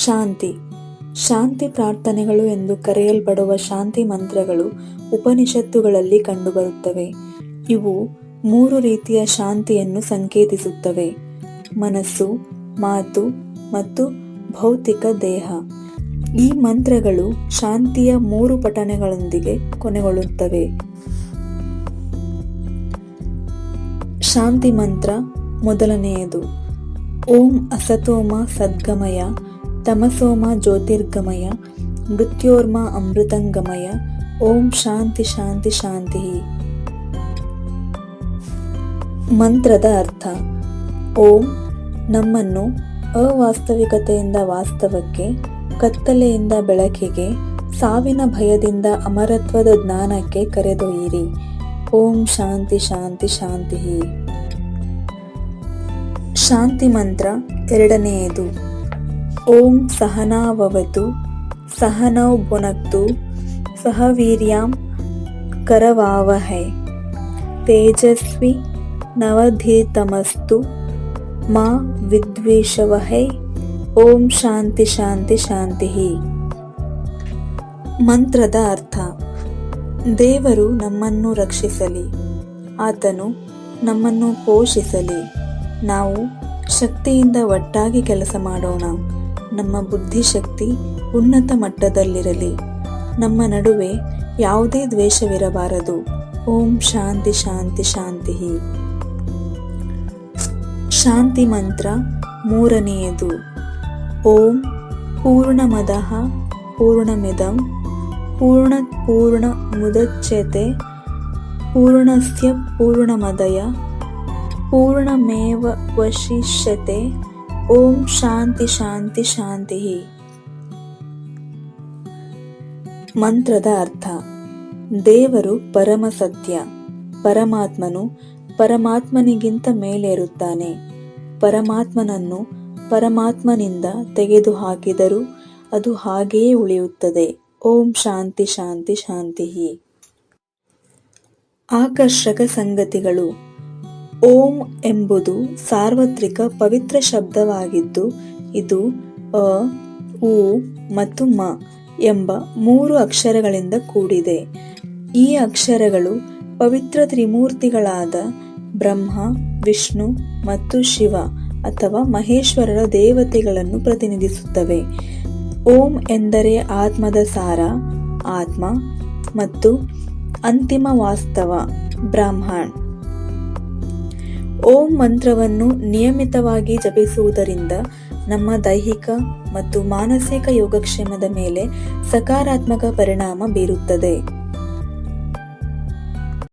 ಶಾಂತಿ. ಶಾಂತಿ ಪ್ರಾರ್ಥನೆಗಳು ಎಂದು ಕರೆಯಲ್ಪಡುವ ಶಾಂತಿ ಮಂತ್ರಗಳು ಉಪನಿಷತ್ತುಗಳಲ್ಲಿ ಕಂಡುಬರುತ್ತವೆ. ಇವು 3 ರೀತಿಯ ಶಾಂತಿಯನ್ನು ಸಂಕೇತಿಸುತ್ತವೆ: ಮನಸ್ಸು, ಮಾತು ಮತ್ತು ಭೌತಿಕ ದೇಹ. ಈ ಮಂತ್ರಗಳು ಶಾಂತಿಯ 3 ಪಠಣಗಳೊಂದಿಗೆ ಕೊನೆಗೊಳ್ಳುತ್ತವೆ. ಶಾಂತಿ ಮಂತ್ರ ಮೊದಲನೆಯದು: ಓಂ ಅಸತೋಮ ಸದ್ಗಮಯ ತಮಸೋಮ ಜ್ಯೋತಿರ್ಗಮಯ ಮೃತ್ಯೋರ್ಮ ಅಮೃತಂಗಮಯ ಓಂ ಶಾಂತಿ ಶಾಂತಿ ಶಾಂತಿ. ಮಂತ್ರದ ಅರ್ಥ: ಓಂ ನಮ್ಮನ್ನು ಅವಾಸ್ತವಿಕತೆಯಿಂದ ವಾಸ್ತವಕ್ಕೆ, ಕತ್ತಲೆಯಿಂದ ಬೆಳಕಿಗೆ, ಸಾವಿನ ಭಯದಿಂದ ಅಮರತ್ವದ ಜ್ಞಾನಕ್ಕೆ ಕರೆದೊಯ್ಯಿರಿ. ಓಂ ಶಾಂತಿ ಶಾಂತಿ ಶಾಂತಿ. ಶಾಂತಿ ಮಂತ್ರ ಎರಡನೆಯದು: ಓಂ ಸಹನಾವವತು ಸಹನೌ ಭುನಕ್ತು ಸಹ ವೀರ್ಯಂ ಕರವಾವಹೈ ತೇಜಸ್ವಿ ನವಧೀತಮಸ್ತು ಮಾ ವಿದ್ವಿಷವಹೈ. ಓಂ ಶಾಂತಿ ಶಾಂತಿ ಶಾಂತಿ. ಮಂತ್ರದ ಅರ್ಥ: ದೇವರು ನಮ್ಮನ್ನು ರಕ್ಷಿಸಲಿ, ಆತನು ನಮ್ಮನ್ನು ಪೋಷಿಸಲಿ. ನಾವು ಶಕ್ತಿಯಿಂದ ಒಟ್ಟಾಗಿ ಕೆಲಸ ಮಾಡೋಣ. ನಮ್ಮ ಬುದ್ಧಿಶಕ್ತಿ ಉನ್ನತ ಮಟ್ಟದಲ್ಲಿರಲಿ. ನಮ್ಮ ನಡುವೆ ಯಾವುದೇ ದ್ವೇಷವಿರಬಾರದು. ಓಂ ಶಾಂತಿ ಶಾಂತಿ ಶಾಂತಿ. ಶಾಂತಿ ಮಂತ್ರ ಮೂರನೆಯದು: ಓಂ ಪೂರ್ಣಮದಃ ಪೂರ್ಣಮಿದಂ ಪೂರ್ಣಾತ್ ಪೂರ್ಣಮುದಚ್ಯತೆ ಪೂರ್ಣಸ್ಯ ಪೂರ್ಣಮದಯ ಪೂರ್ಣಮೇವಾವಶಿಷ್ಯತೆ. ಓಂ ಶಾಂತಿ ಶಾಂತಿ ಶಾಂತಿ. ಮಂತ್ರದ ಅರ್ಥ: ದೇವರು ಪರಮ ಸತ್ಯ. ಪರಮಾತ್ಮನು ಪರಮಾತ್ಮನಿಗಿಂತ ಮೇಲೇರುತ್ತಾನೆ. ಪರಮಾತ್ಮನನ್ನು ಪರಮಾತ್ಮನಿಂದ ತೆಗೆದುಹಾಕಿದರೂ ಅದು ಹಾಗೆಯೇ ಉಳಿಯುತ್ತದೆ. ಓಂ ಶಾಂತಿ ಶಾಂತಿ ಶಾಂತಿ. ಆಕರ್ಷಕ ಸಂಗತಿಗಳು: ಓಂ ಎಂಬುದು ಸಾರ್ವತ್ರಿಕ ಪವಿತ್ರ ಶಬ್ದವಾಗಿದ್ದು, ಇದು ಅ, ಉ ಮತ್ತು ಮ ಎಂಬ 3 ಅಕ್ಷರಗಳಿಂದ ಕೂಡಿದೆ. ಈ ಅಕ್ಷರಗಳು ಪವಿತ್ರ ತ್ರಿಮೂರ್ತಿಗಳಾದ ಬ್ರಹ್ಮ, ವಿಷ್ಣು ಮತ್ತು ಶಿವ ಅಥವಾ ಮಹೇಶ್ವರರ ದೇವತೆಗಳನ್ನು ಪ್ರತಿನಿಧಿಸುತ್ತವೆ. ಓಂ ಎಂದರೆ ಆತ್ಮದ ಸಾರ, ಆತ್ಮ, ಮತ್ತು ಅಂತಿಮ ವಾಸ್ತವ, ಬ್ರಾಹ್ಮಣ್. ಓಂ ಮಂತ್ರವನ್ನು ನಿಯಮಿತವಾಗಿ ಜಪಿಸುವುದರಿಂದ ನಮ್ಮ ದೈಹಿಕ ಮತ್ತು ಮಾನಸಿಕ ಯೋಗಕ್ಷೇಮದ ಮೇಲೆ ಸಕಾರಾತ್ಮಕ ಪರಿಣಾಮ ಬೀರುತ್ತದೆ.